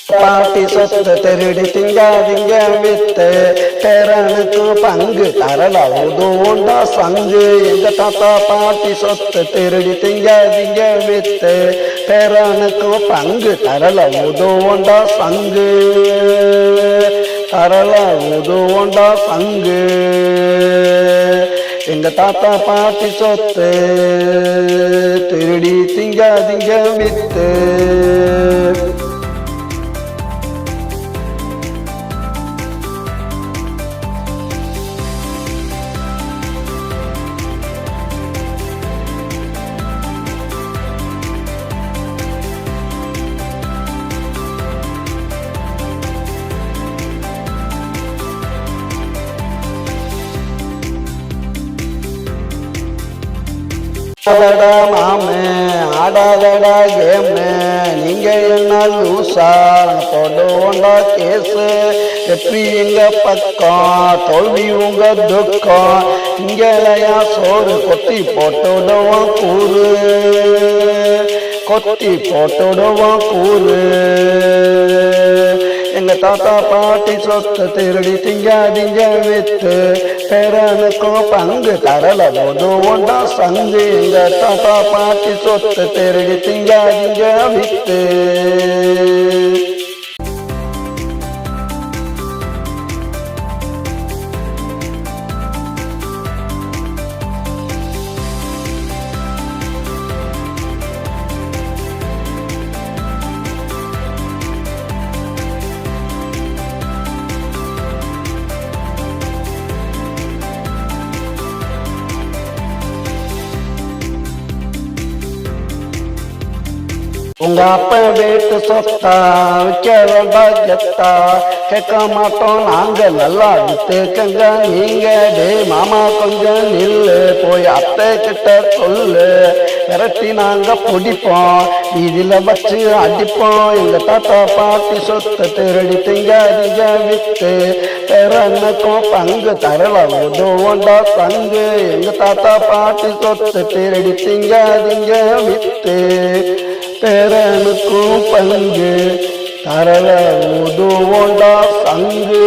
பாட்டி சொத்து திருடி திங்காதீங்க வித்து பேரனுக்கும் பங்கு தரல உதவுண்டா சங்கு. எங்க தாத்தா பாட்டி சொத்து திருடி திங்காதீங்க வித்து பேரனுக்கும் பங்கு தரல உதவுண்டா சங்கு. தரல உதவுண்டா சங்கு. எங்க தாத்தா பாட்டி சொத்து திருடி திங்காதீங்க வித்து. ஆடாதடா மாமே ஆடாதடா கேமு நீங்க என்ன லூசா போடுவோண்டா கேஸு. எப்படி எங்க பக்கம் தோல்வி உங்க துக்கம் இங்களையா சோறு கொத்தி போட்டுடுவோம் கூறு. கொத்தி போட்டுடுவோம் கூறு. எங்க தாத்தா பாட்டி சொத்து திருடி திங்காதீங்க வித்து பேரனுக்கும் பங்கு தரல உதவுண்டா சங்கு. எங்க தாத்தா பாட்டி சொத்து திருடி திங்காதீங்க வித்து. உங்க அப்ப வீட்டு சொத்தா விற்கிறதா கெத்தா கேட்க மாட்டோம் நாங்க நல்லா வித்துக்கங்க நீங்க. டே மாமா கொஞ்சம் நில்லு போய் அத்தை கிட்ட சொல்லு விரட்டி நாங்க பிடிப்போம் வீதியில வச்சு அடிப்போம். எங்க தாத்தா பாட்டி சொத்து திருடி திங்காதீங்க வித்து பேரனுக்கும் பங்கு தரல உதவுண்டா சங்கு. எங்க தாத்தா பாட்டி சொத்து திருடி திங்காதீங்க வித்து பேரனுக்கும் பங்கு தரல உதவுண்டா சங்கு.